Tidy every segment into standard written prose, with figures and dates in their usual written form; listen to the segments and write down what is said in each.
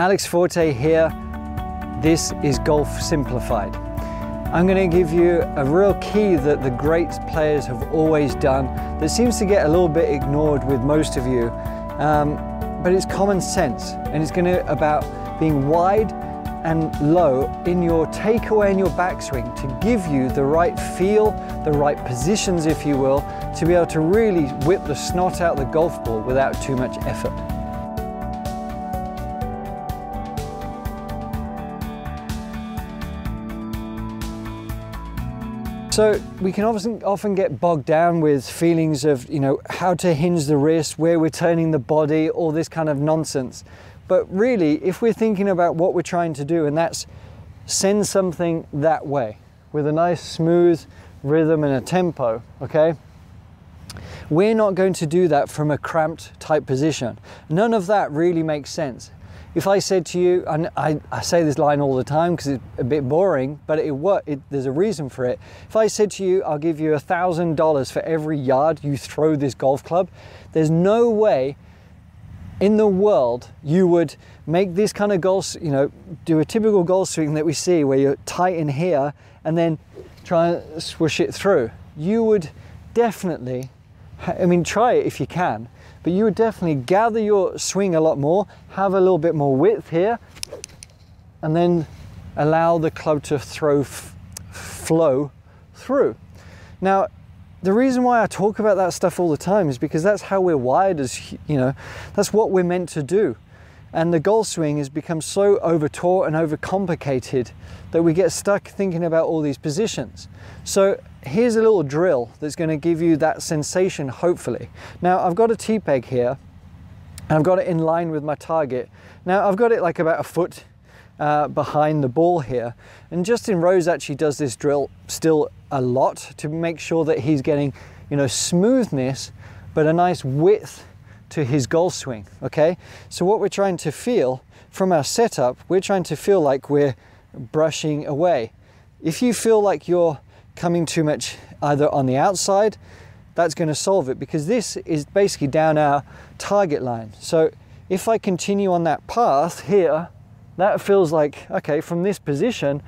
Alex Forte here. This is Golf Simplified. I'm going to give you a real key that the great players have always done that seems to get a little bit ignored with most of you, but it's common sense, and it's going to about being wide and low in your takeaway and your backswing to give you the right feel, the right positions, if you will, to be able to really whip the snot out the golf ball without too much effort. So we can often get bogged down with feelings of, how to hinge the wrist, where we're turning the body, all this kind of nonsense. But really, if we're thinking about what we're trying to do, and that's send something that way with a nice smooth rhythm and a tempo, okay? We're not going to do that from a cramped type position. None of that really makes sense. If I said to you, and I say this line all the time because it's a bit boring, but there's a reason for it. If I said to you, I'll give you $1,000 for every yard you throw this golf club, there's no way in the world you would make this kind of golf, do a typical golf swing that we see where you're tight in here and then try and swoosh it through. You would definitely, try it if you can, but you would definitely gather your swing a lot more, have a little bit more width here, and then allow the club to flow through. Now, the reason why I talk about that stuff all the time is because that's how we're wired as, that's what we're meant to do. And the golf swing has become so overtaught and overcomplicated that we get stuck thinking about all these positions. So here's a little drill that's going to give you that sensation, hopefully. Now I've got a tee peg here, and I've got it in line with my target. Now I've got it like about a foot behind the ball here, and Justin Rose actually does this drill still a lot to make sure that he's getting, smoothness, but a nice width to his golf swing, okay? So what we're trying to feel from our setup, we're trying to feel like we're brushing away. If you feel like you're coming too much either on the outside, that's going to solve it, because this is basically down our target line. So if I continue on that path here, that feels like, okay, from this position,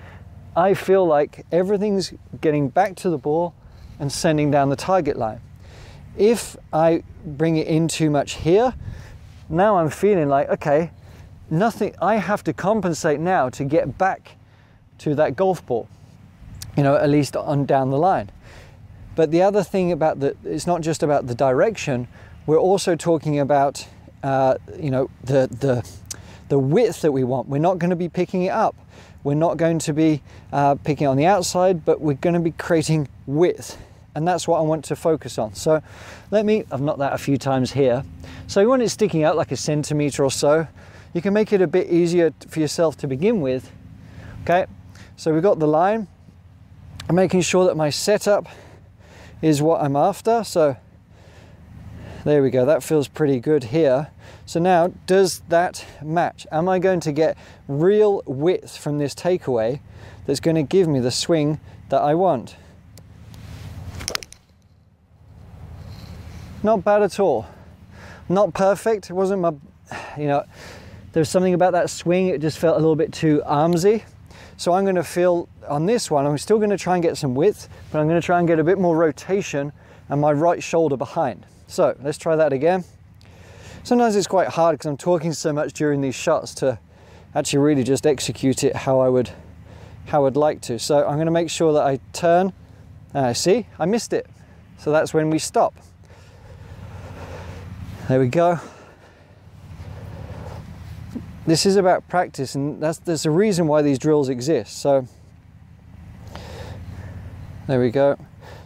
I feel like everything's getting back to the ball and sending down the target line. If I bring it in too much here, now I'm feeling like, okay, I have to compensate now to get back to that golf ball, at least on down the line. But the other thing about it's not just about the direction, we're also talking about, the width that we want. We're not going to be picking it up. We're not going to be picking it on the outside, but we're going to be creating width. And that's what I want to focus on. So I've knocked that a few times here. So you want it sticking out like a centimeter or so. You can make it a bit easier for yourself to begin with. Okay, so we've got the line. I'm making sure that my setup is what I'm after. So there we go, that feels pretty good here. So now, does that match? Am I going to get real width from this takeaway that's going to give me the swing that I want? Not bad at all. Not perfect. It wasn't my, there's something about that swing, it just felt a little bit too armsy. So I'm going to feel on this one, I'm still going to try and get some width, but I'm going to try and get a bit more rotation and my right shoulder behind. So let's try that again. Sometimes it's quite hard because I'm talking so much during these shots to actually really just execute it how I'd like to. So I'm going to make sure that I turn. See, I missed it. So that's when we stop. There we go. This is about practice, and there's a reason why these drills exist. So there we go.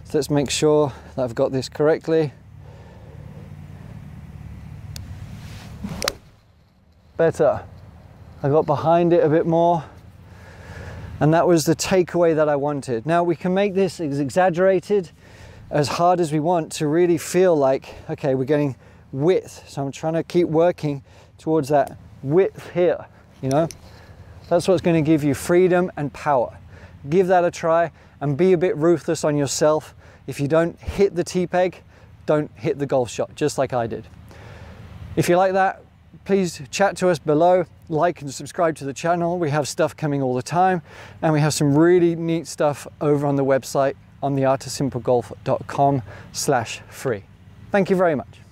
So let's make sure that I've got this correctly. Better. I got behind it a bit more, and that was the takeaway that I wanted. Now we can make this as exaggerated, as hard as we want, to really feel like, okay, we're getting width. So I'm trying to keep working towards that width here, That's what's going to give you freedom and power. Give that a try and be a bit ruthless on yourself. If you don't hit the tee peg, don't hit the golf shot, just like I did. If you like that, please chat to us below, like and subscribe to the channel. We have stuff coming all the time, and we have some really neat stuff over on the website on theartofsimplegolf.com/free. Thank you very much.